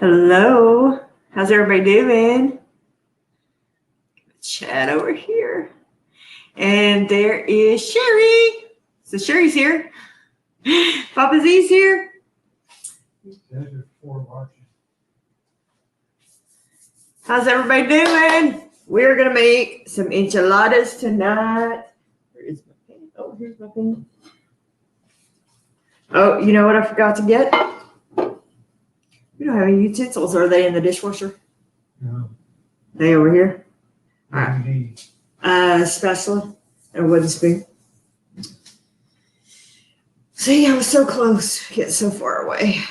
Hello. How's everybody doing? Chat over here. And there is Sherry. So Sherry's here. Papa Z's here. How's everybody doing? We're going to make some enchiladas tonight. Where is my pen? Oh, here's my pen. Oh, you know what I forgot to get? We don't have any utensils. Are they in the dishwasher? No. They over here? All right. Spatula and a wooden spoon. See, I was so close, yet so far away.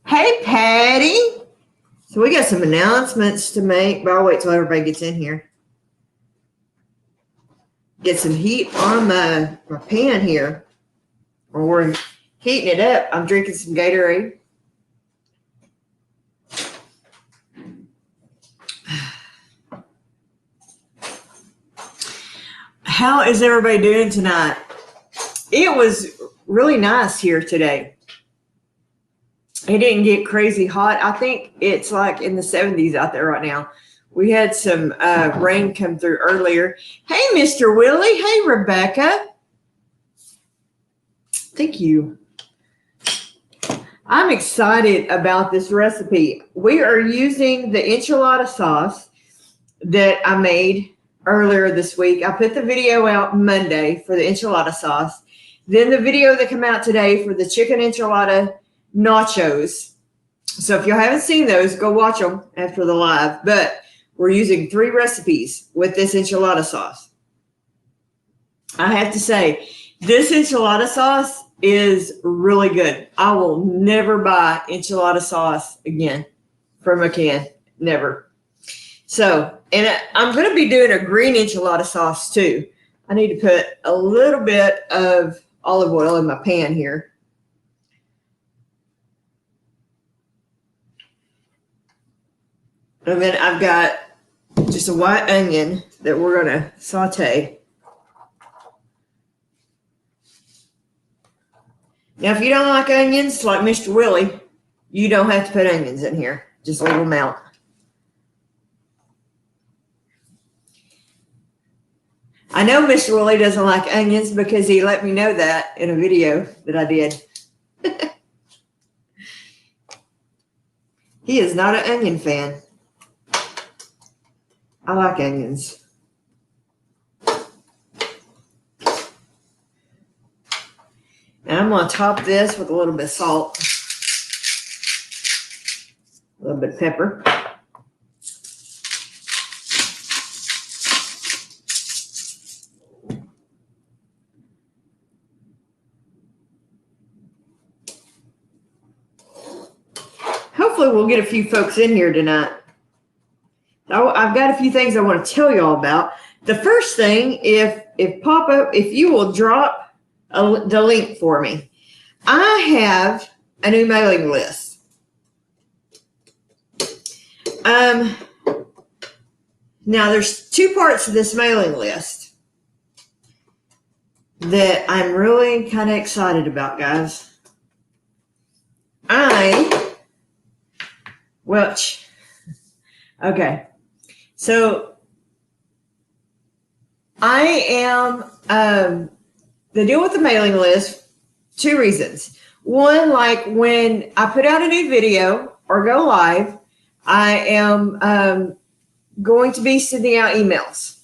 Hey, Patty. So we got some announcements to make, but I'll wait till everybody gets in here. Get some heat on my pan here. Or we're heating it up. I'm drinking some Gatorade. How is everybody doing tonight? It was really nice here today. It didn't get crazy hot. I think it's like in the 70s out there right now. We had some rain come through earlier. Hey, Mr. Willie. Hey, Rebecca. Thank you. I'm excited about this recipe. We are using the enchilada sauce that I made earlier this week. I put the video out Monday for the enchilada sauce. Then the video that came out today for the chicken enchilada nachos. So if you haven't seen those, go watch them after the live. But we're using 3 recipes with this enchilada sauce. I have to say, this enchilada sauce is really good. I will never buy enchilada sauce again from a can. Never. So, and I'm going to be doing a green enchilada sauce too. I need to put a little bit of olive oil in my pan here. And then I've got just a white onion that we're going to saute. Now, if you don't like onions, like Mr. Willie, you don't have to put onions in here. Just leave them out. I know Mr. Willie doesn't like onions because he let me know that in a video that I did. He is not an onion fan. I like onions. And I'm going to top this with a little bit of salt, a little bit of pepper. Hopefully we'll get a few folks in here tonight. I've got a few things I want to tell you all about. The first thing, if you will drop the link for me. I have a new mailing list. Now there's 2 parts of this mailing list that I'm really kind of excited about, guys. Okay. So I am the deal with the mailing list, 2 reasons. One, like when I put out a new video or go live, I am going to be sending out emails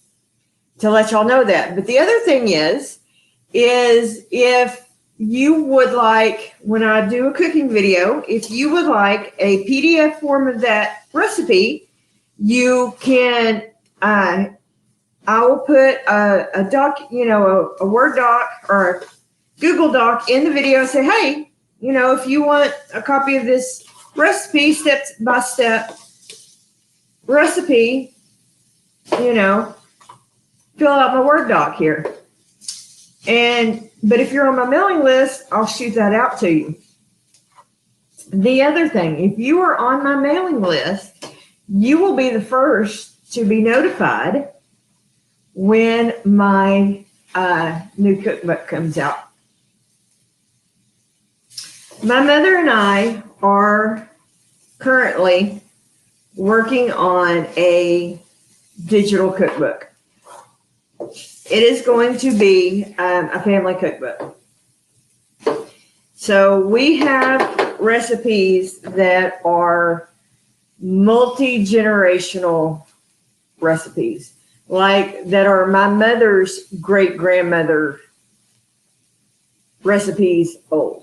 to let y'all know that. But the other thing is if you would like, when I do a cooking video, if you would like a PDF form of that recipe, you can, I will put a doc, a Word doc or a Google Doc in the video and say, hey, if you want a copy of this recipe, step-by-step recipe, fill out my Word doc here. But if you're on my mailing list, I'll shoot that out to you. The other thing, if you are on my mailing list, you will be the first to be notified when my new cookbook comes out. My mother and I are currently working on a digital cookbook. It is going to be a family cookbook. So we have recipes that are multi-generational recipes, like that are my mother's great-grandmother recipes old.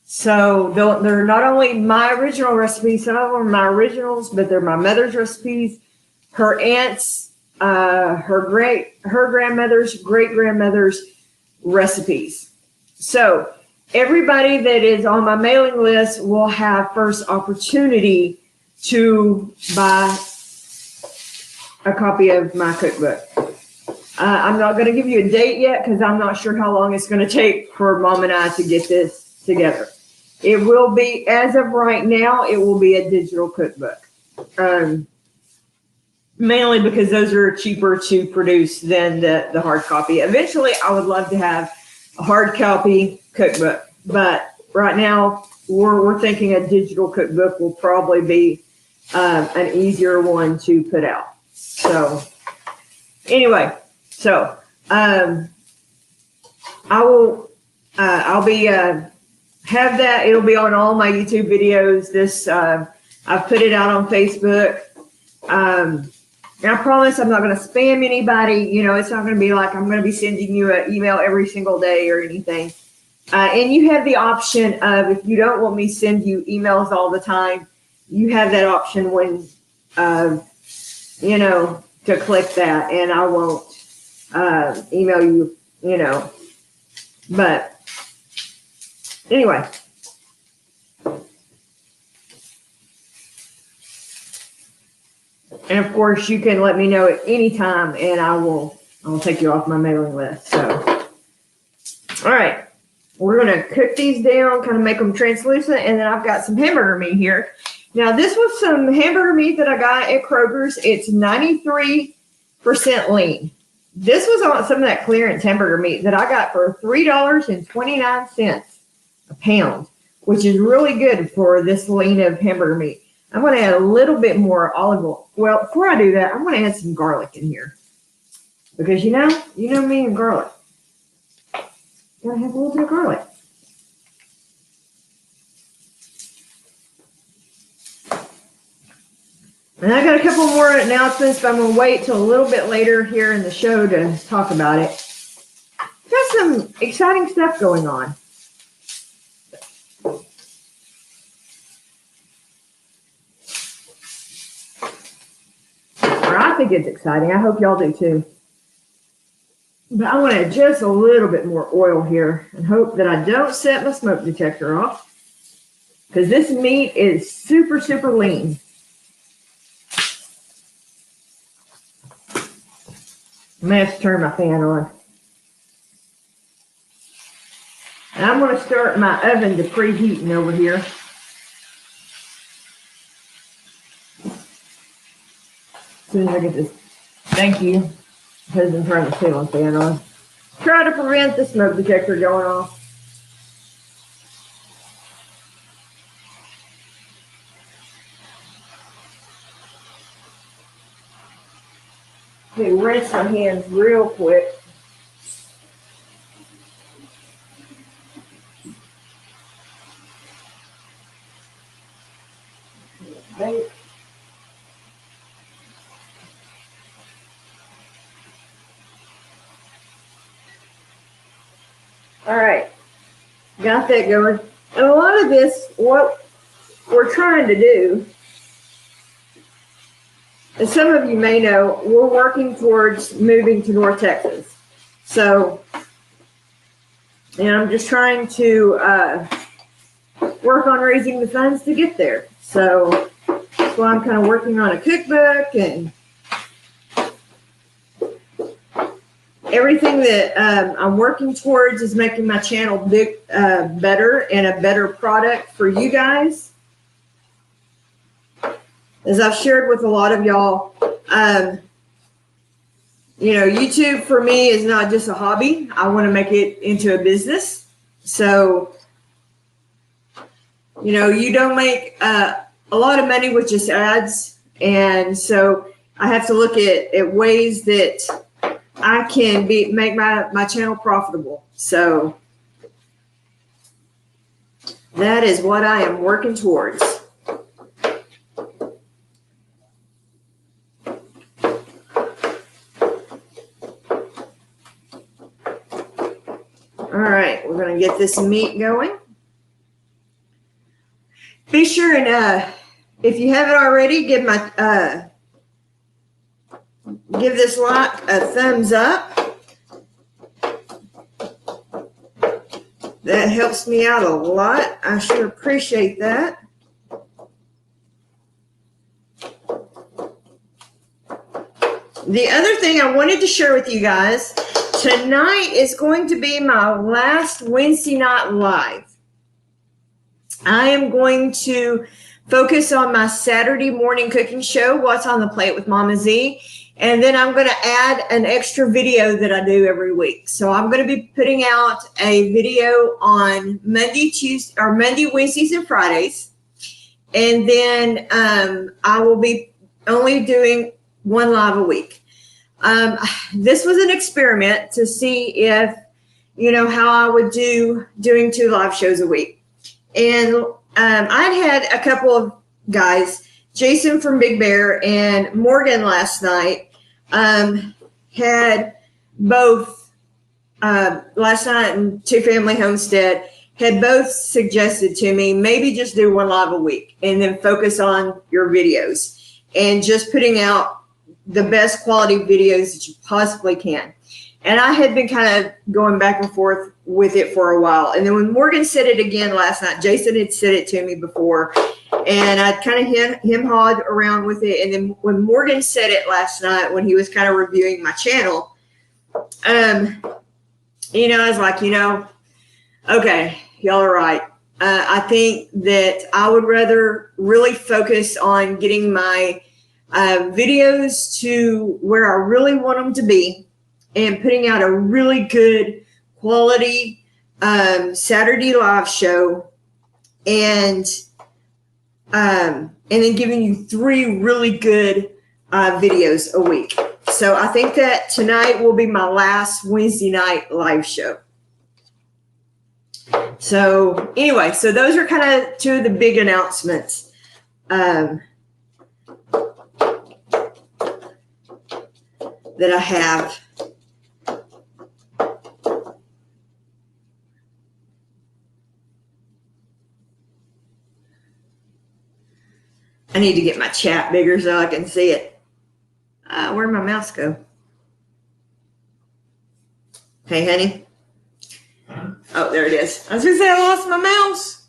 So they're not only my original recipes, some of them are my originals, but they're my mother's recipes, her aunt's, her grandmother's, great-grandmother's recipes. So everybody that is on my mailing list will have first opportunity to buy a copy of my cookbook. I'm not going to give you a date yet because I'm not sure how long it's going to take for Mom and I to get this together. It will be, as of right now, it will be a digital cookbook. Mainly because those are cheaper to produce than the hard copy. Eventually, I would love to have a hard copy cookbook, but right now we're thinking a digital cookbook will probably be an easier one to put out. So anyway, so I'll be have that. It'll be on all my YouTube videos. This I've put it out on Facebook. And I promise I'm not going to spam anybody. You know, it's not going to be like I'm going to be sending you an email every single day or anything. And you have the option of, if you don't want me to send you emails all the time, you have that option when, you know, to click that, and I won't email you, you know. But anyway. And of course, you can let me know at any time, and I'll take you off my mailing list. So, all right, we're gonna cook these down, kind of make them translucent, and then I've got some hamburger meat here. Now, this was some hamburger meat that I got at Kroger's. It's 93% lean. This was on some of that clearance hamburger meat that I got for $3.29 a pound, which is really good for this lean of hamburger meat. I'm going to add a little bit more olive oil. Well, before I do that, I'm going to add some garlic in here. Because you know me and garlic. Gotta have a little bit of garlic. And I got a couple more announcements, but I'm going to wait till a little bit later here in the show to talk about it. Got some exciting stuff going on. I think it's exciting. I hope y'all do too. But I want to add just a little bit more oil here and hope that I don't set my smoke detector off, because this meat is super, super lean. I'm going to have to turn my fan on. And I'm going to start my oven to preheating over here. As soon as I get this, thank you, husband trying to ceiling fan on. Try to prevent the smoke detector going off. Okay, rinse my hands real quick. Right. All right, got that going. And a lot of this, what we're trying to do, as some of you may know, we're working towards moving to North Texas. So, and I'm just trying to work on raising the funds to get there. So that's why I'm kind of working on a cookbook and everything that I'm working towards is making my channel better and a better product for you guys. As I've shared with a lot of y'all, you know, YouTube for me is not just a hobby. I want to make it into a business. So you know, you don't make a lot of money with just ads. And so I have to look at ways that I can make my channel profitable. So that is what I am working towards. All right, we're going to get this meat going. Be sure and if you haven't already, give this lot a thumbs up. That helps me out a lot. I sure appreciate that. The other thing I wanted to share with you guys, tonight is going to be my last Wednesday night live. I am going to focus on my Saturday morning cooking show, What's on the Plate with Mama Z. And then I'm going to add an extra video that I do every week. So I'm going to be putting out a video on Monday, Wednesdays, and Fridays. And then I will be only doing one live a week. This was an experiment to see if, you know, how I would do doing 2 live shows a week. And I'd had a couple of guys, Jason from Big Bear and Morgan last night, had both last night and Two Family Homestead had both suggested to me, maybe just do 1 live a week and then focus on your videos and just putting out the best quality videos that you possibly can. And I had been kind of going back and forth with it for a while. And then when Morgan said it again last night, Jason had said it to me before, and I'd kind of him-hawed around with it. And then when Morgan said it last night, when he was kind of reviewing my channel, you know, I was like, you know, okay, y'all are right. I think that I would rather really focus on getting my videos to where I really want them to be, and putting out a really good quality Saturday live show, and then giving you 3 really good videos a week. So I think that tonight will be my last Wednesday night live show. So anyway, so those are kind of 2 of the big announcements. That I have. I need to get my chat bigger so I can see it. Where'd my mouse go? Hey, honey. Oh, there it is. I was going to say I lost my mouse.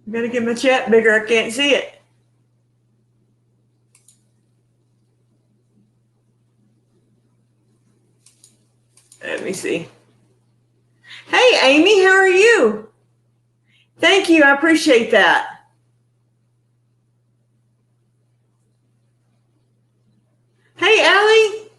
I got to get my chat bigger. I can't see it. Let me see. Hey, Amy, how are you? Thank you. I appreciate that. Hey, Allie.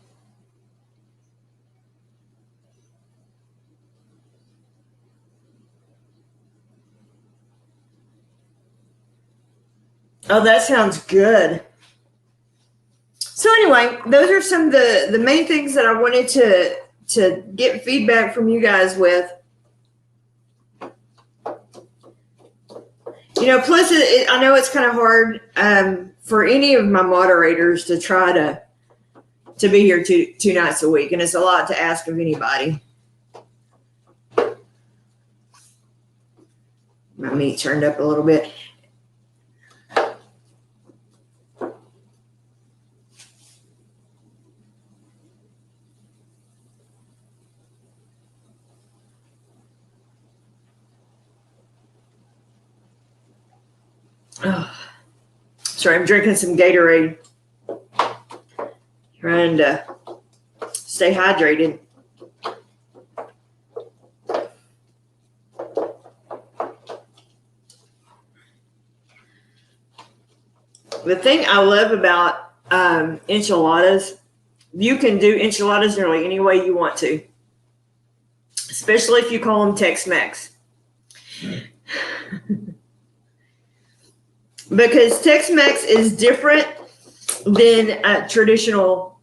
Oh, that sounds good. So anyway, those are some of the main things that I wanted to get feedback from you guys with. You know, plus I know it's kind of hard for any of my moderators to try to be here two nights a week, and it's a lot to ask of anybody. My meat turned up a little bit. Oh, sorry, I'm drinking some Gatorade. Trying to stay hydrated. The thing I love about enchiladas, you can do enchiladas nearly any way you want to. especially if you call them Tex-Mex. Because Tex-Mex is different than traditional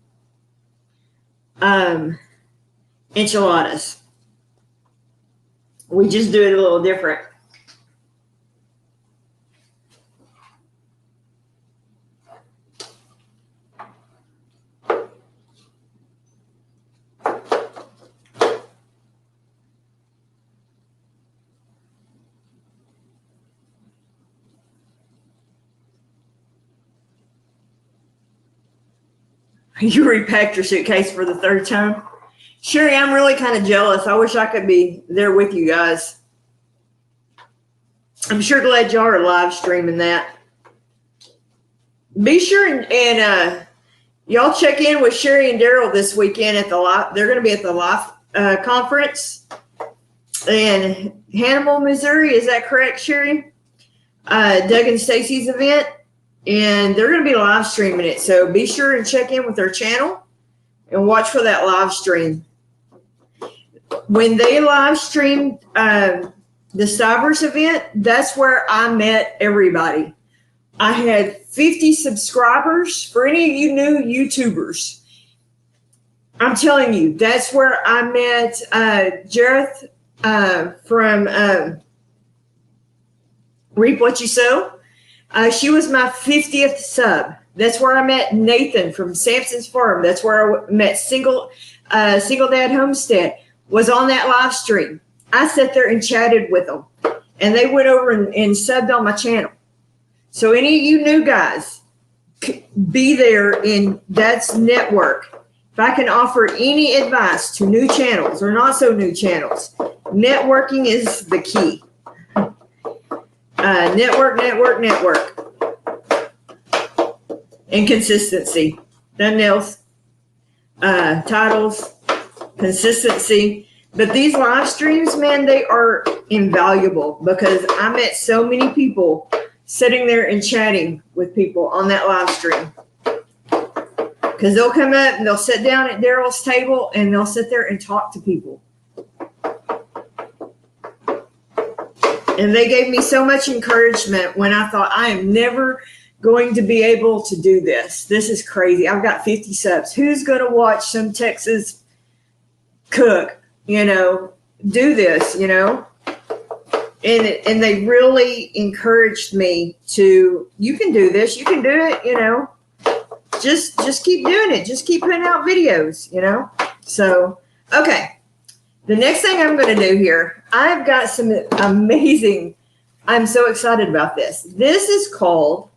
enchiladas. We just do it a little different. You repacked your suitcase for the third time? Sherry, I'm really kind of jealous. I wish I could be there with you guys. I'm sure glad y'all are live streaming that. Be sure and y'all check in with Sherry and Daryl this weekend at the live. They're going to be at the live conference in Hannibal, Missouri. Is that correct, Sherry? Doug and Stacy's event. And they're going to be live streaming it. So be sure and check in with their channel and watch for that live stream. When they live streamed the Stivers event, that's where I met everybody. I had 50 subscribers. For any of you new YouTubers, I'm telling you, that's where I met Jareth from Reap What You Sow. She was my 50th sub. That's where I met Nathan from Samson's Farm. That's where I met Single Dad Homestead. Was on that live stream. I sat there and chatted with them, and they went over and subbed on my channel. So any of you new guys, be there, and that's network. If I can offer any advice to new channels or not so new channels, networking is the key. Network, and consistency. Thumbnails, titles, consistency. But these live streams, man, they are invaluable because I met so many people sitting there and chatting with people on that live stream. Because they'll come up and they'll sit down at Daryl's table and they'll sit there and talk to people. And they gave me so much encouragement when I thought, I am never going to be able to do this. This is crazy. I've got 50 subs. Who's going to watch some Texas cook, do this, And they really encouraged me to, you can do this. You can do it, Just keep doing it. Just keep putting out videos, So, okay. The next thing I'm going to do here, I've got some amazing, I'm so excited about this. This is called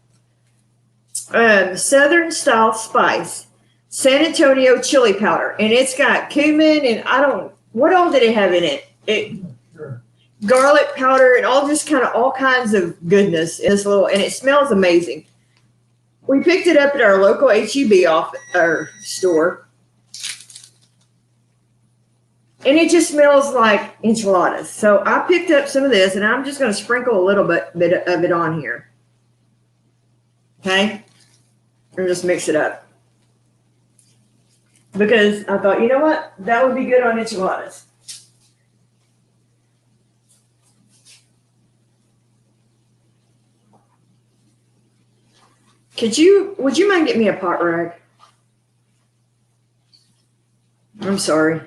Southern Style Spice San Antonio Chili Powder. And it's got cumin and what all did it have in it? Garlic powder and all kinds of goodness in this and it smells amazing. We picked it up at our local HEB off our store. And it just smells like enchiladas. So I picked up some of this, and I'm just going to sprinkle a little bit of it on here. Okay? And just mix it up. Because I thought, you know what? That would be good on enchiladas. Would you mind getting me a pot rag? I'm sorry.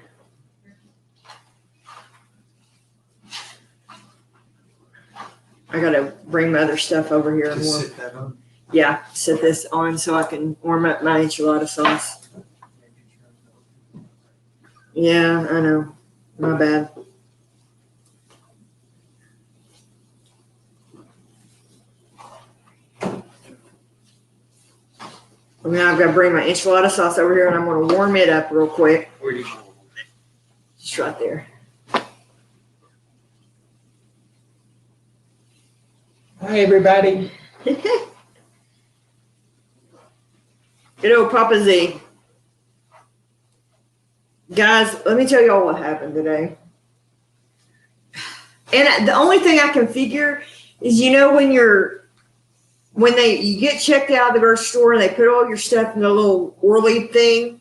I gotta bring my other stuff over here. Just sit that on. Yeah, set this on so I can warm up my enchilada sauce. Yeah, I know. My bad. Now I've got to bring my enchilada sauce over here and I'm going to warm it up real quick. Where do you? Just right there. Hi, everybody. Good old Papa Z. Guys, let me tell you all what happened today. And the only thing I can figure is, when you get checked out of the grocery store and they put all your stuff in the little whirly thing,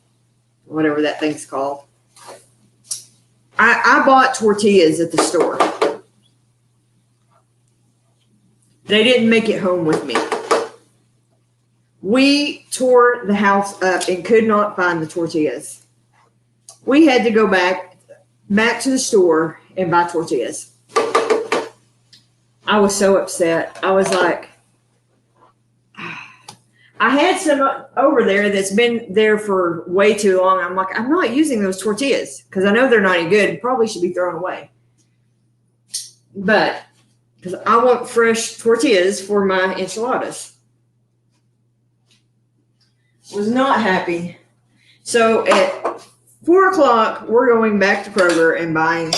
whatever that thing's called. I bought tortillas at the store. They didn't make it home with me. We tore the house up and could not find the tortillas. We had to go back to the store and buy tortillas. I was so upset. I was like, I had some over there that's been there for way too long. I'm like, I'm not using those tortillas because I know they're not any good. Probably should be thrown away. But because I want fresh tortillas for my enchiladas. Was not happy. So at 4 o'clock, we're going back to Kroger and buying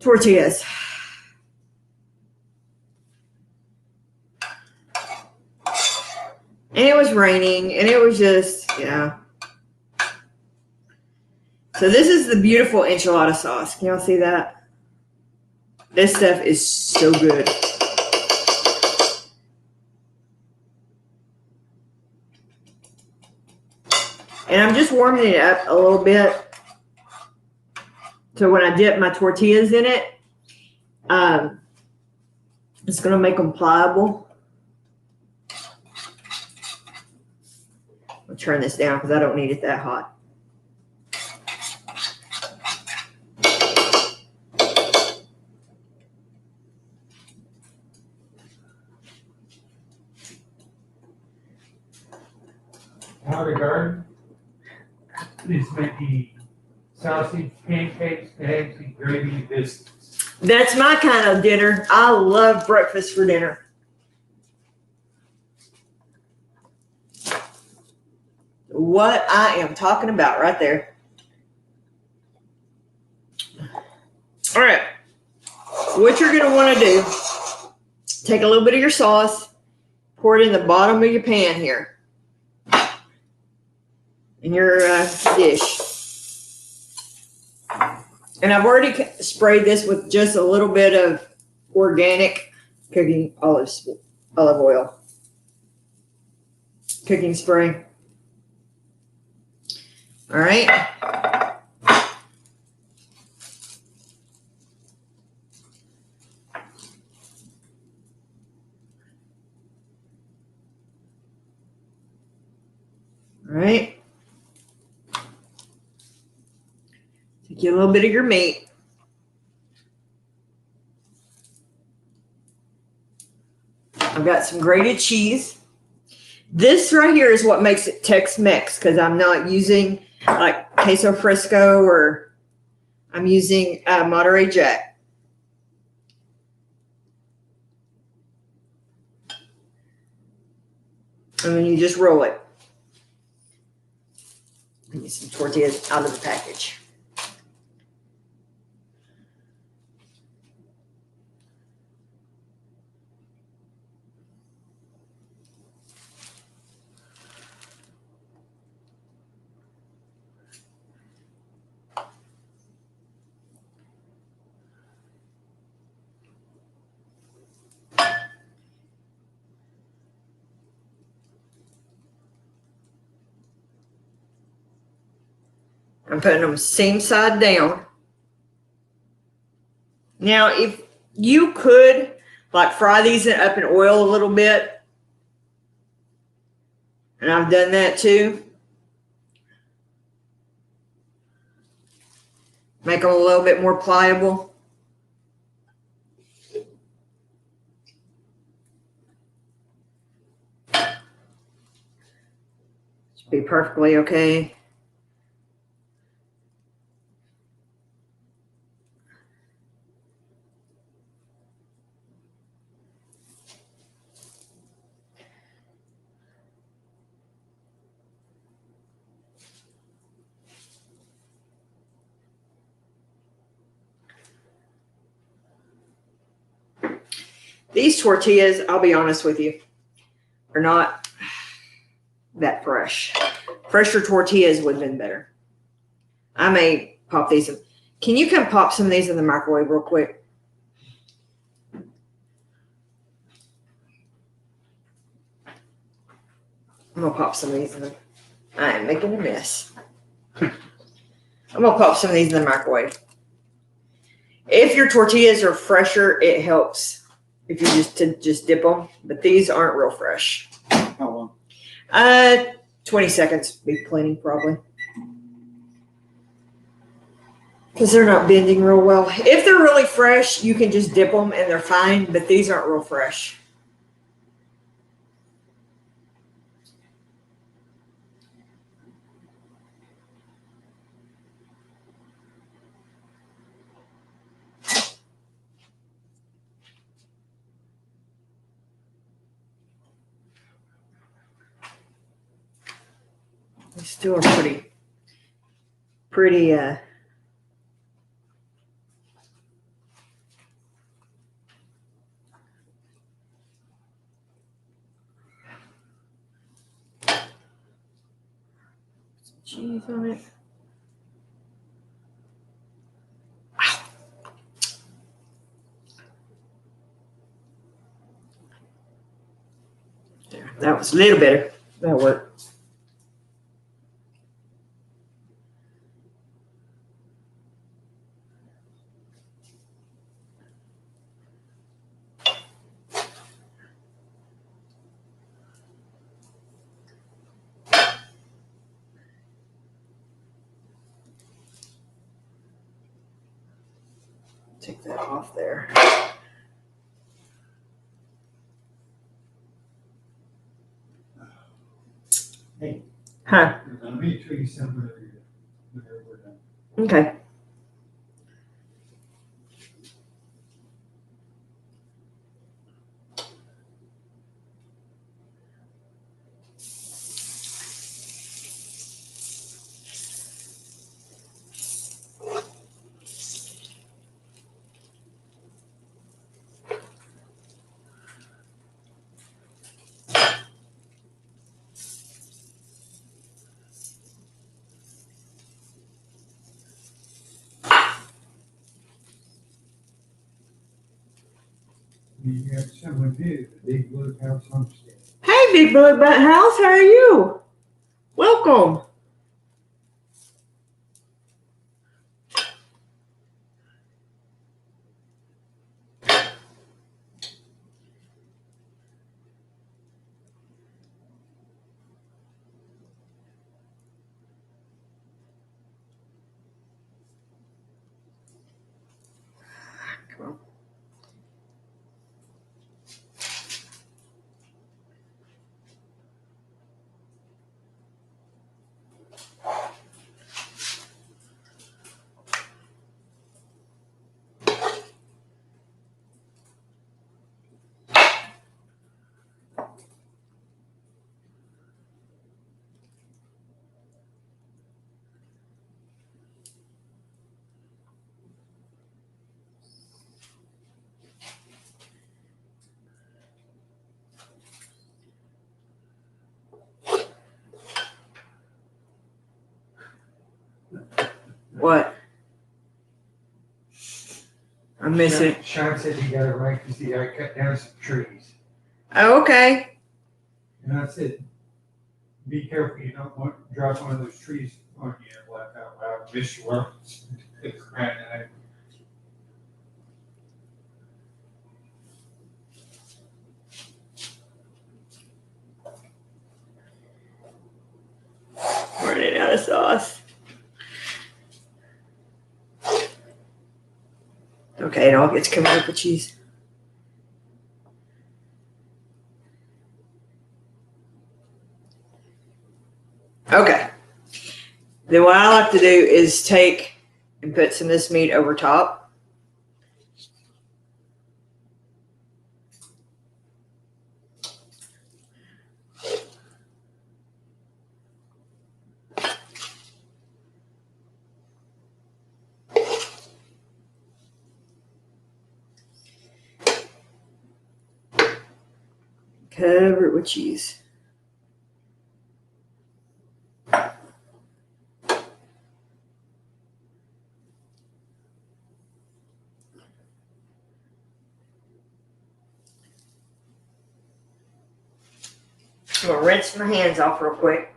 tortillas. And it was raining, and it was just, So this is the beautiful enchilada sauce. Can y'all see that? This stuff is so good. And I'm just warming it up a little bit. So when I dip my tortillas in it, it's going to make them pliable. I'll turn this down because I don't need it that hot. Howdy, garden. Please make the sausage, pancakes, eggs, and gravy biscuits. That's my kind of dinner. I love breakfast for dinner. What I am talking about right there. All right. What you're going to want to do, take a little bit of your sauce, pour it in the bottom of your pan here. In your dish. And I've already sprayed this with just a little bit of organic cooking olive oil. Cooking spray. All right. All right. Take you a little bit of your meat. I've got some grated cheese. This right here is what makes it Tex-Mex because I'm not using like queso fresco or I'm using Monterey Jack. And then you just roll it. Get some tortillas out of the package. I'm putting them same side down. Now, if you could like fry these up in oil a little bit, and I've done that too. Make them a little bit more pliable. Should be perfectly okay. These tortillas, I'll be honest with you, are not that fresh. Fresher tortillas would have been better. I may pop these in. Can you come pop some of these in the microwave real quick? I'm going to pop some of these in. I am making a mess. I'm gonna pop some of these in the microwave. If your tortillas are fresher, it helps if you just dip them. But these aren't real fresh. How long? 20 seconds be plenty probably. Because they're not bending real well. If they're really fresh, you can just dip them and they're fine. But these aren't real fresh. They still are pretty cheese on it. There, that was a little better. That'll work. Take that off there. Hey. Huh. Let me show you something whenever we're done. Okay. You have someone new, the Big Blue House Homestead. Hey, Big Blue Butt House, how are you? Welcome. Come on. What? I miss it. Sean said he got it right because he got cut down some trees. Oh, okay. And I said, be careful you don't want to drop one of those trees on you and laugh out loud. Miss you well. Running out of sauce. Okay, it all gets covered up with cheese. Okay. Then what I like to do is take and put some of this meat over top. Cover it with cheese. I'm gonna rinse my hands off real quick.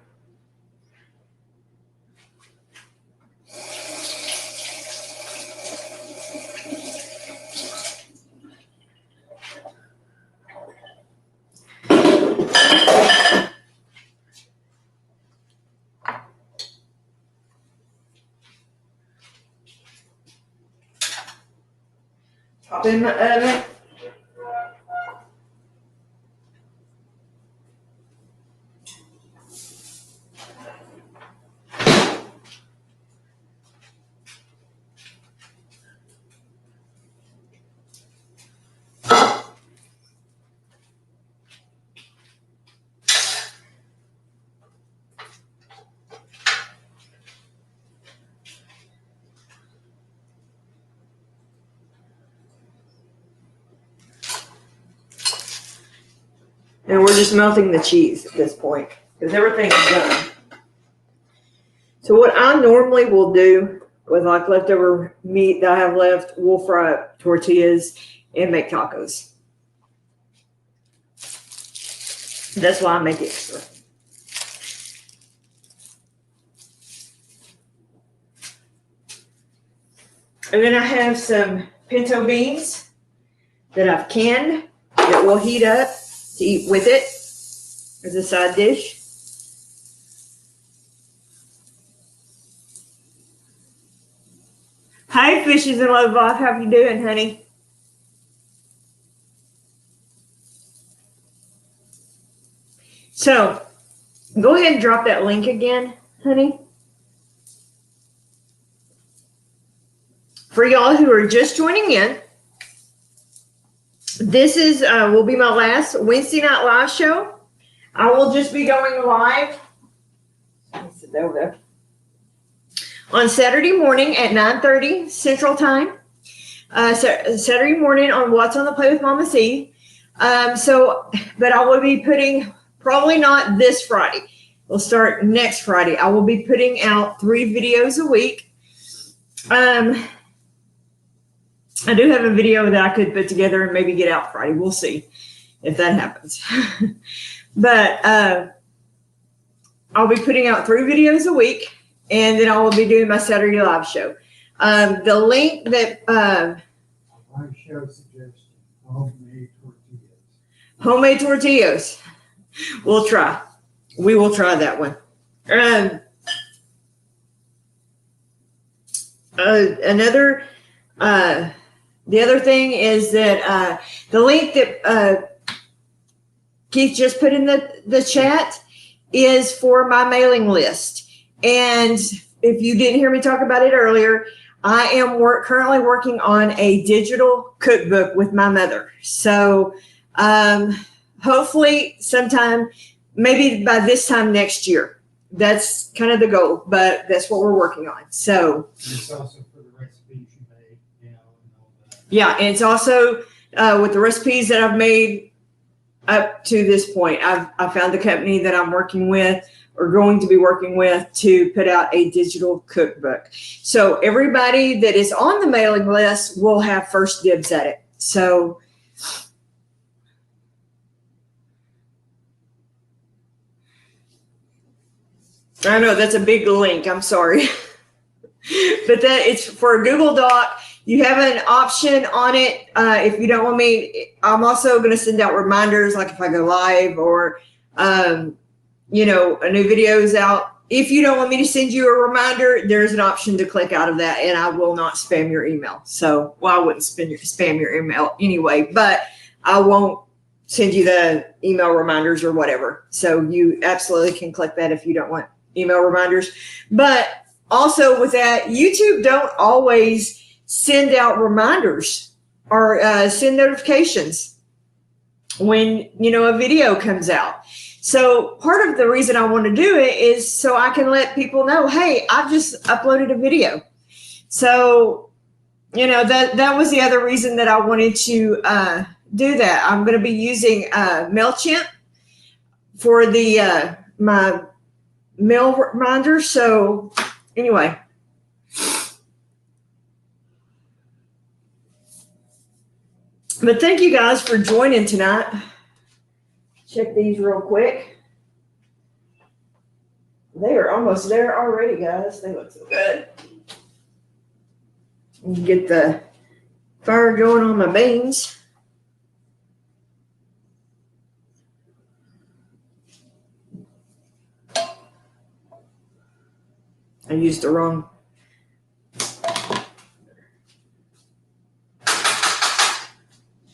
Pop in my oven. And we're just melting the cheese at this point because everything's done. So what I normally will do with like leftover meat that I have left, we'll fry up tortillas and make tacos. That's why I make extra. And then I have some pinto beans that I've canned that we'll heat up to eat with it as a side dish. Hi, Fishes and Love Life. How you doing, honey? So, go ahead and drop that link again, honey. For y'all who are just joining in, this is will be my last Wednesday night live show. I will just be going live. Let me sit over there. On Saturday morning at 9:30 Central Time. Saturday morning on What's on the Plate with Mama C. But I will be putting, probably not this Friday. We'll start next Friday. I will be putting out 3 videos a week. I do have a video that I could put together and maybe get out Friday. We'll see if that happens. But I'll be putting out 3 videos a week, and then I will be doing my Saturday live show. The link that Live show suggestion, homemade tortillas. Homemade tortillas. We'll try. We will try that one. The other thing is that the link that Keith just put in the chat is for my mailing list. And if you didn't hear me talk about it earlier, I am currently working on a digital cookbook with my mother. So hopefully sometime, maybe by this time next year. That's kind of the goal, but that's what we're working on. So It's also for the recipes you made, and all that. yeah, and it's also with the recipes that I've made up to this point. I found the company that I'm working with or going to be working with to put out a digital cookbook. So everybody that is on the mailing list will have first dibs at it. So I know that's a big link. I'm sorry. But that it's for a Google Doc. You have an option on it. If you don't want me, I'm also going to send out reminders, like if I go live or, a new video is out. If you don't want me to send you a reminder, there's an option to click out of that, and I will not spam your email. So, well, I wouldn't spam your email anyway, but I won't send you the email reminders or whatever. So you absolutely can click that if you don't want email reminders. But also with that, YouTube don't always send out reminders or send notifications when, a video comes out. So part of the reason I want to do it is so I can let people know, hey, I've just uploaded a video. So, that was the other reason that I wanted to do that. I'm going to be using MailChimp for the my mail reminder. So anyway. But thank you guys for joining tonight. Check these real quick. They are almost there already, guys. They look so good. Get the fire going on my beans. I used the wrong.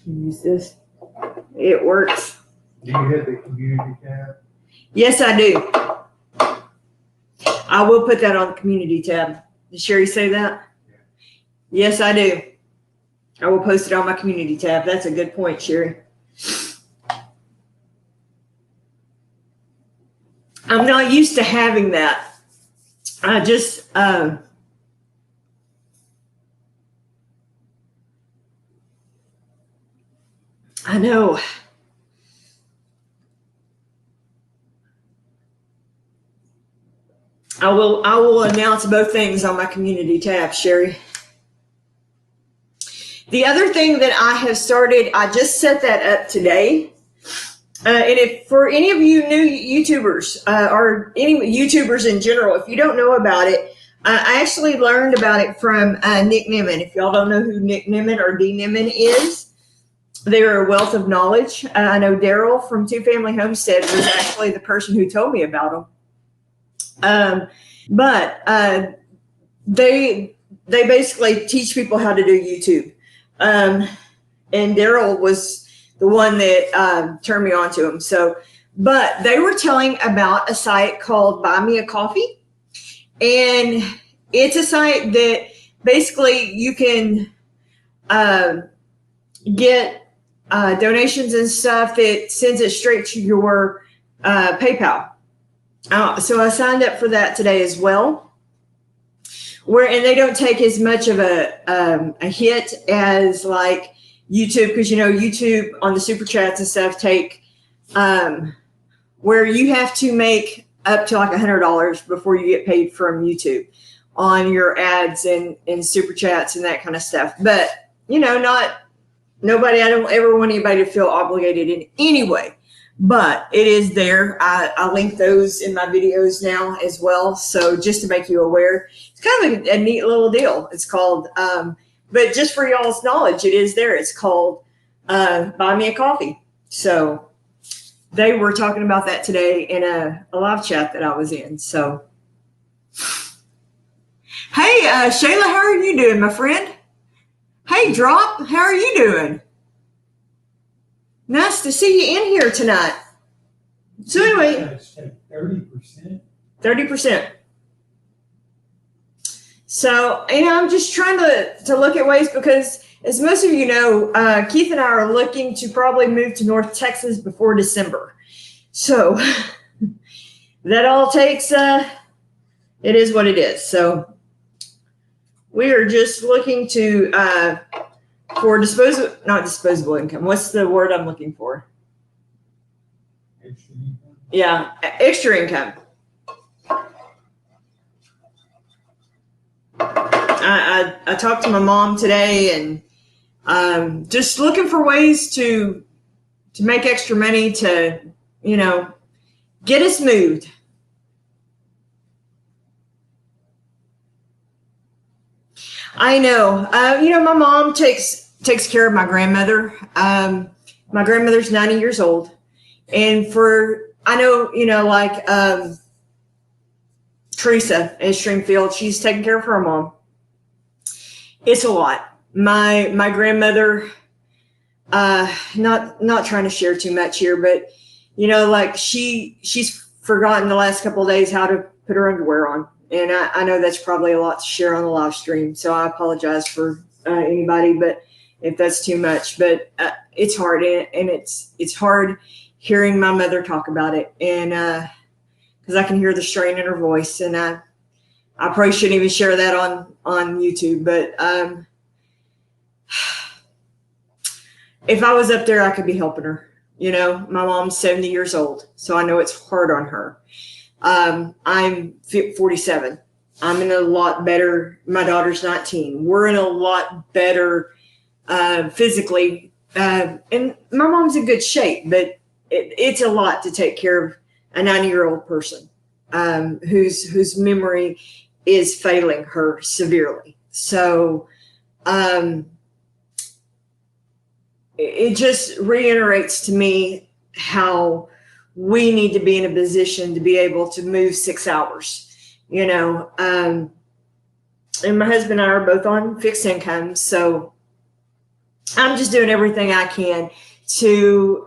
Use this. It works. Do you have the community tab? Yes, I do. I will put that on the community tab. Did Sherry say that? Yes, I do. I will post it on my community tab. That's a good point, Sherry. I'm not used to having that. I just, I know. I will announce both things on my community tab, Sherry. The other thing that I have started, I just set that up today. And if for any of you new YouTubers or any YouTubers in general, if you don't know about it, I actually learned about it from Nick Nimmin. If y'all don't know who Nick Nimmin or D Nimmin is, they're a wealth of knowledge. I know Daryl from Two Family Homestead was actually the person who told me about them. But they basically teach people how to do YouTube. And Daryl was the one that turned me on to him. So, but they were telling about a site called Buy Me a Coffee. And it's a site that basically you can get donations and stuff that sends it straight to your PayPal. So I signed up for that today as well. And they don't take as much of a hit as like YouTube, because YouTube on the super chats and stuff take where you have to make up to like $100 before you get paid from YouTube on your ads and super chats and that kind of stuff. But nobody, I don't ever want anybody to feel obligated in any way, but it is there. I link those in my videos now as well. So just to make you aware, it's kind of a neat little deal. It's called, but just for y'all's knowledge, it is there. It's called Buy Me a Coffee. So they were talking about that today in a live chat that I was in. So, hey, Shayla, how are you doing, my friend? Hey, Drop, how are you doing? Nice to see you in here tonight. So anyway, 30%. 30%. So, I'm just trying to look at ways, because as most of you know, Keith and I are looking to probably move to North Texas before December. So that all takes, it is what it is. So we are just looking to, for not disposable income. What's the word I'm looking for? Extra income. Yeah, extra income. I talked to my mom today, and just looking for ways to make extra money to, get us moved. I know. My mom takes care of my grandmother. My grandmother's 90 years old, and I know, Teresa in Stringfield, she's taking care of her mom. It's a lot. My grandmother, not trying to share too much here, but she's forgotten the last couple of days how to put her underwear on. And I know that's probably a lot to share on the live stream. So I apologize for anybody, but if that's too much, but it's hard. And it's hard hearing my mother talk about it. And, cause I can hear the strain in her voice, and I probably shouldn't even share that on YouTube, but, if I was up there, I could be helping her. My mom's 70 years old, so I know it's hard on her. I'm 47. I'm in a lot better. My daughter's 19. We're in a lot better physically, and my mom's in good shape, but it's a lot to take care of a 90-year-old person whose memory is failing her severely. So it just reiterates to me how we need to be in a position to be able to move 6 hours, and my husband and I are both on fixed income. So I'm just doing everything I can to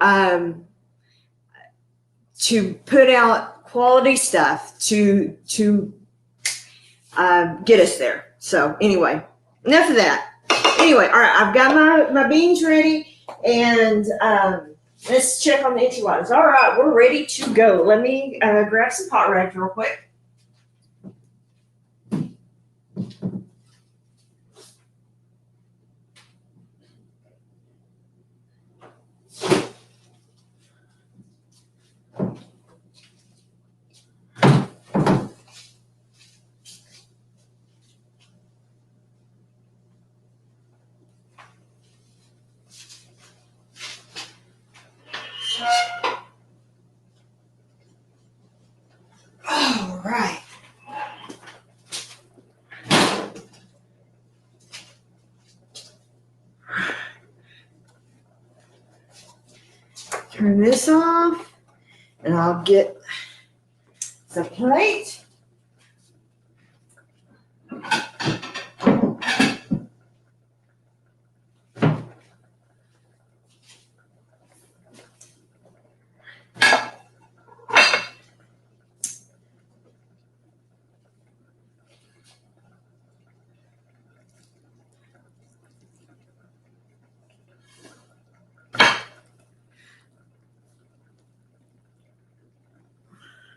put out quality stuff to get us there. So anyway, enough of that. Anyway, all right, I've got my beans ready, and let's check on the enchiladas. All right, we're ready to go. Let me grab some hot rags real quick. All right. Turn this off, and I'll get the plate.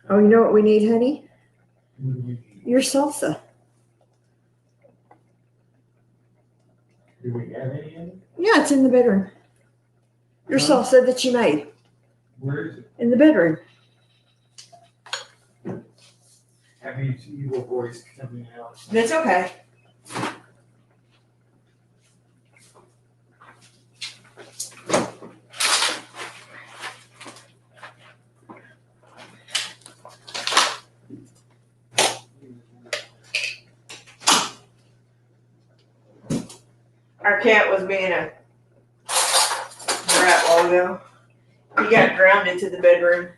Oh, you know what we need, honey? Your salsa. Do we have any in it? Yeah, it's in the bedroom. Your Huh? salsa that you made Where is it? in the bedroom. That means evil voice coming out. That's okay. Our cat was being a brat while ago. He got grounded to the bedroom.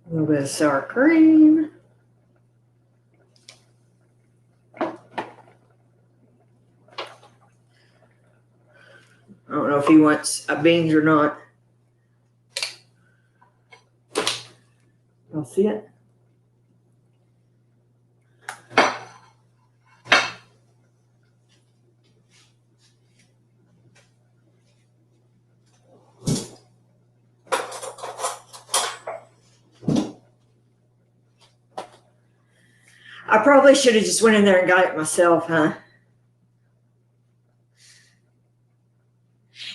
A little bit of sour cream. I don't know if he wants beans or not. Y'all see it? I probably should have just went in there and got it myself, huh?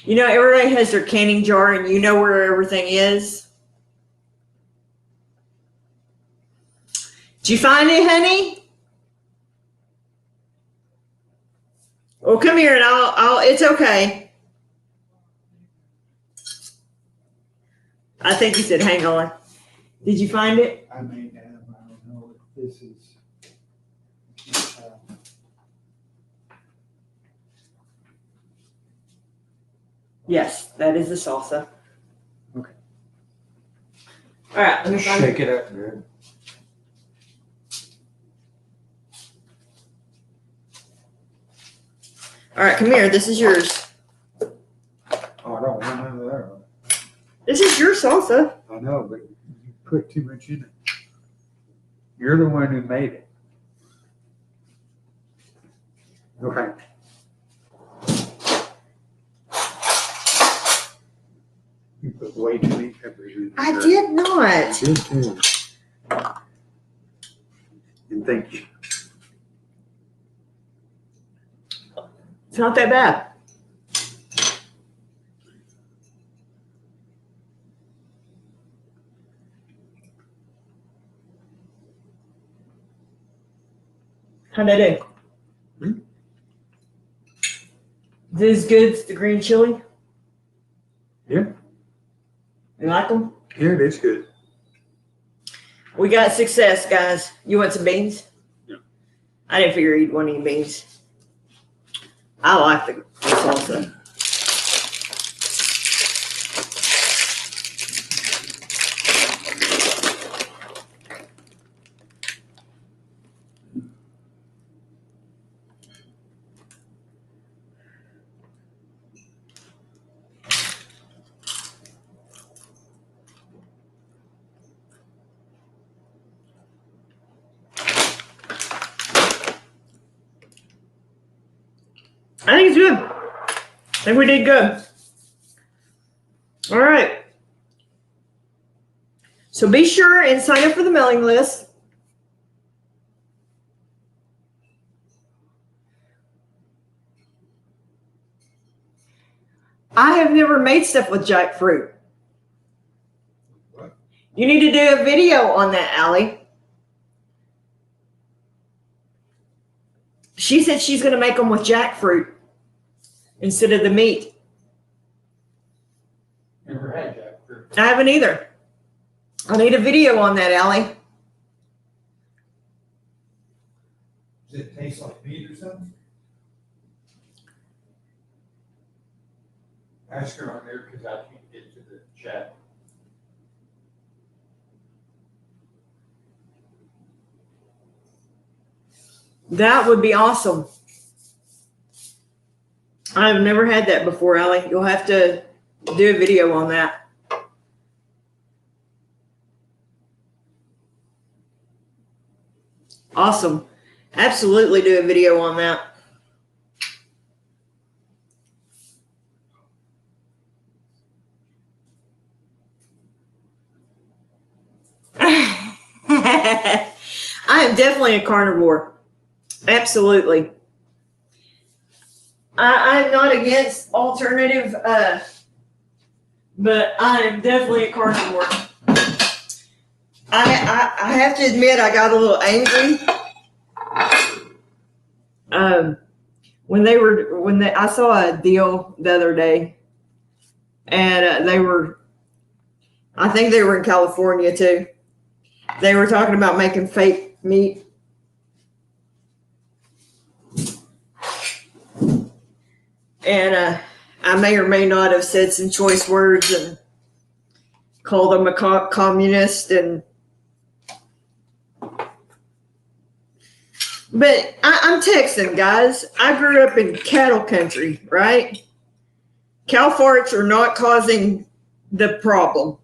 You know, everybody has their canning jar and you know where everything is. Did you find it, honey? Well, come here and I'll it's okay. I think you said hang on. Did you find it? I may have, I don't know if this is. Yes, that is the salsa. Okay. All right, let me find it. Shake it up, man. All right, come here. This is yours. Oh, I don't want none of that. This is your salsa. I know, but you put too much in it. You're the one who made it. Okay. You put way too many peppers in there. I did not. You did too. And thank you. It's not that bad. How'd I do? Hmm? Is it as good as the green chili? Yeah. You like them? Yeah, it is good. We got success, guys. You want some beans? Yeah. I didn't figure you'd want any beans. I like the salsa. I think it's good. I think we did good. All right. So be sure and sign up for the mailing list. I have never made stuff with jackfruit. What? You need to do a video on that, Allie. She said she's going to make them with jackfruit instead of the meat. Never had jackfruit. I haven't either. I need a video on that, Allie. Does it taste like meat or something? Ask her on there because I can't get to the chat. That would be awesome. I've never had that before, Allie. You'll have to do a video on that. Awesome. Absolutely do a video on that. I am definitely a carnivore. Absolutely. I'm not against alternative, but I am definitely a carnivore. I have to admit I got a little angry when I saw a deal the other day, and I think they were in California too. They were talking about making fake meat. And I may or may not have said some choice words and called them a communist. But I'm Texan, guys. I grew up in cattle country, right? Cow farts are not causing the problem.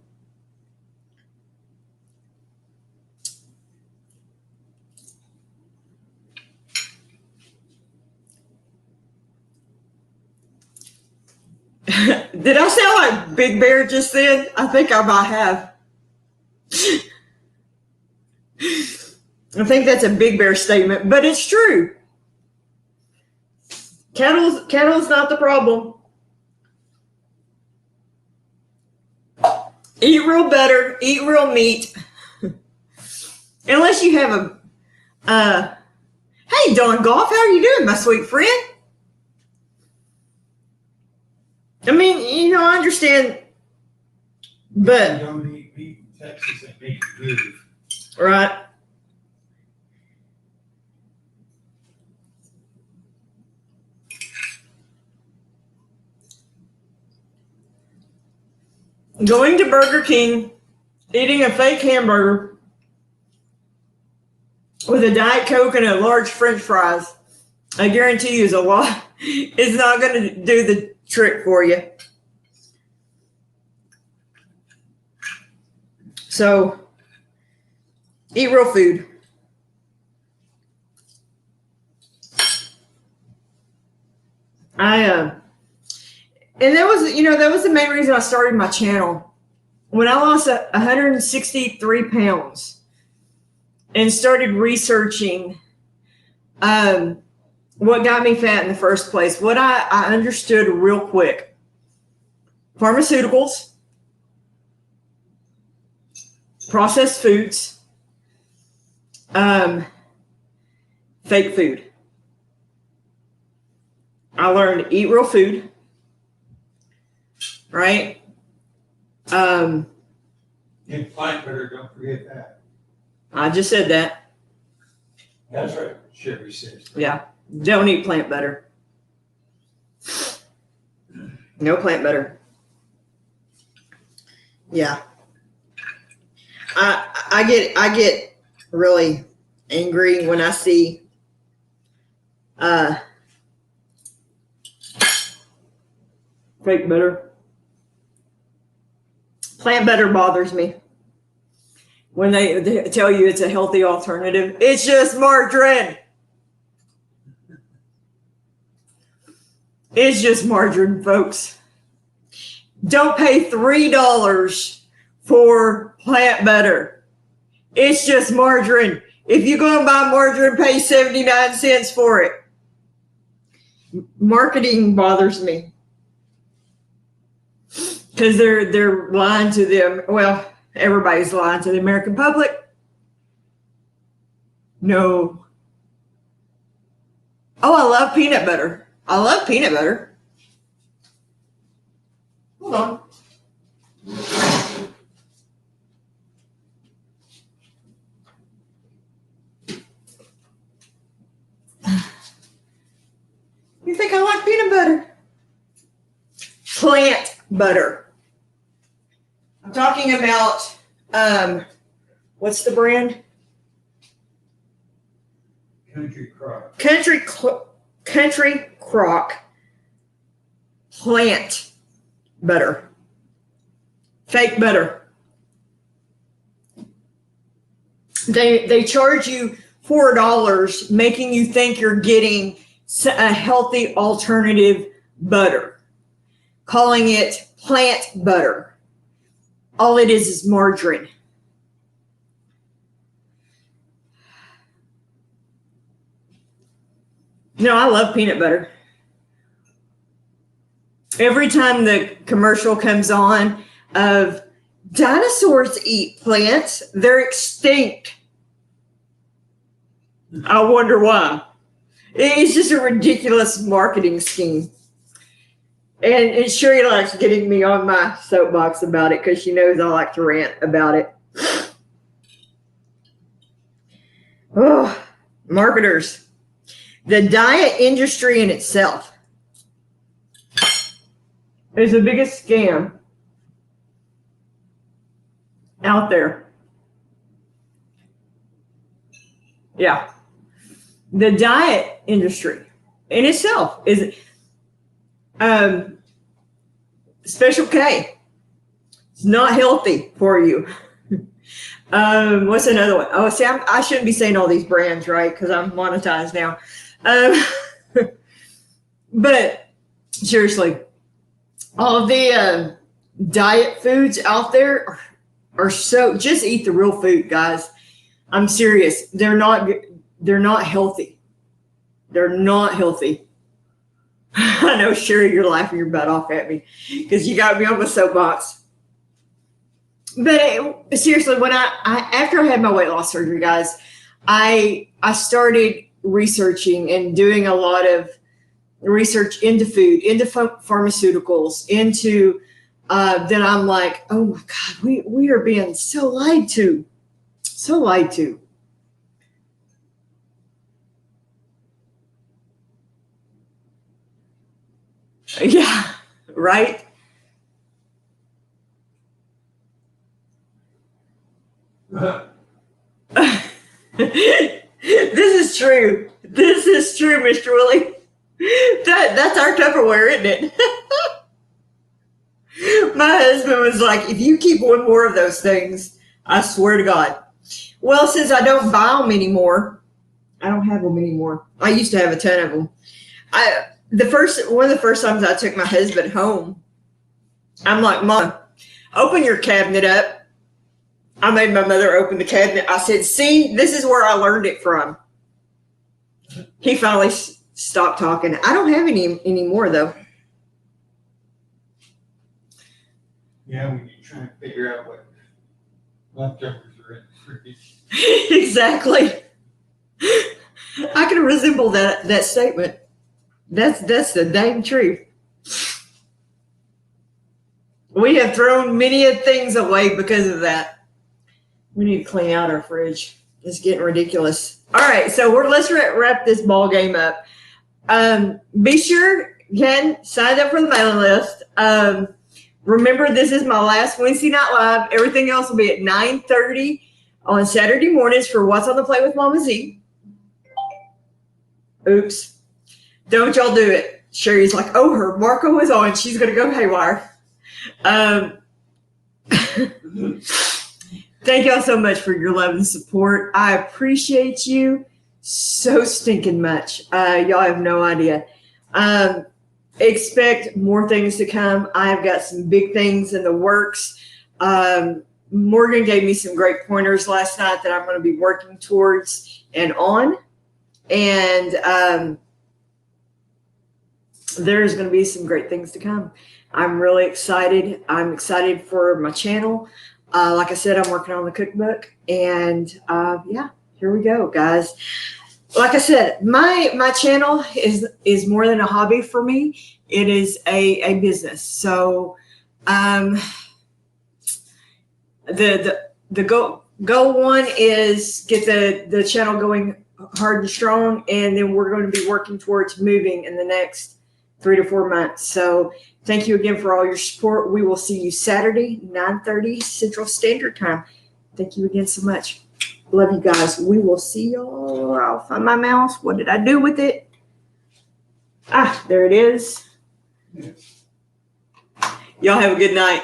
Did I sound like Big Bear just then? I think I might have. I think that's a Big Bear statement, but it's true. Cattle's not the problem. Eat real butter, eat real meat. Unless you have hey, Don Goff, how are you doing, my sweet friend? I mean, I understand, but You don't eat meat in Texas and make you move. right. Going to Burger King, eating a fake hamburger with a Diet Coke and a large French fries, I guarantee you it's not going to do the trick for you. So, eat real food. And that was the main reason I started my channel. When I lost 163 pounds and started researching what got me fat in the first place, what I understood real quick: pharmaceuticals, processed foods, fake food. I learned to eat real food, right? And plant butter, don't forget that. I just said that. That's right. Sherry says. Yeah. Don't eat plant butter. No plant butter. Yeah. I get really angry when I see fake butter. Plant butter bothers me. When they tell you it's a healthy alternative, it's just margarine. It's just margarine, folks. Don't pay $3 for plant butter. It's just margarine. If you're going to buy margarine, pay 79 cents for it. Marketing bothers me. Because they're lying to them. Well, everybody's lying to the American public. No. Oh, I love peanut butter. I love peanut butter. Hold on. You think I like peanut butter? Plant butter. I'm talking about, what's the brand? Country Crock. Country Crock plant butter. Fake butter. They charge you $4, making you think you're getting a healthy alternative butter, calling it plant butter. All it is margarine. No, I love peanut butter. Every time the commercial comes on of dinosaurs eat plants, they're extinct. I wonder why. It's just a ridiculous marketing scheme. And Sherry likes getting me on my soapbox about it because she knows I like to rant about it. Oh, marketers. The diet industry in itself is the biggest scam out there. Yeah. The diet industry in itself is Special K. It's not healthy for you. What's another one? Oh, see, I shouldn't be saying all these brands, right? Because I'm monetized now. But seriously, all of the diet foods out there are so, just eat the real food, guys. I'm serious. They're not healthy. They're not healthy. I know, Sherry, you're laughing your butt off at me because you got me on my soapbox. But seriously, when I after I had my weight loss surgery, guys, I started researching and doing a lot of research into food, into pharmaceuticals, into then I'm like, oh my God, we are being so lied to. So lied to. Yeah, right? This is true. This is true, Mr. Willie. That's our Tupperware, isn't it? My husband was like, if you keep one more of those things, I swear to God. Well, since I don't buy them anymore, I don't have them anymore. I used to have a ton of them. One of the first times I took my husband home, I'm like, Mom, open your cabinet up. I made my mother open the cabinet. I said, see, this is where I learned it from. He finally stopped talking. I don't have any anymore, though. Yeah, when you try and figure out what leftovers are in the fridge. Exactly. I can resemble that statement. That's the dang truth. We have thrown many of things away because of that. We need to clean out our fridge. It's getting ridiculous. All right, so let's wrap this ball game up. Be sure, again, sign up for the mailing list. Remember, this is my last Wednesday Night Live. Everything else will be at 9:30 on Saturday mornings for What's on the Plate with Mama Z. Oops. Don't y'all do it. Sherry's like, oh, her Marco is on. She's going to go haywire. Thank y'all so much for your love and support. I appreciate you so stinking much. Y'all have no idea. expect more things to come. I've got some big things in the works. Morgan gave me some great pointers last night that I'm going to be working towards and on. And there's going to be some great things to come. I'm really excited. I'm excited for my channel. Like I said, I'm working on the cookbook. And yeah, here we go, guys. Like I said, my channel is more than a hobby for me. It is a business. So the goal one is get the channel going hard and strong, and then we're going to be working towards moving in the next 3 to 4 months. So thank you again for all your support. We will see you Saturday, 9:30 Central Standard Time. Thank you again so much. Love you guys. We will see y'all. I'll find my mouse. What did I do with it? Ah, there it is. Y'all have a good night.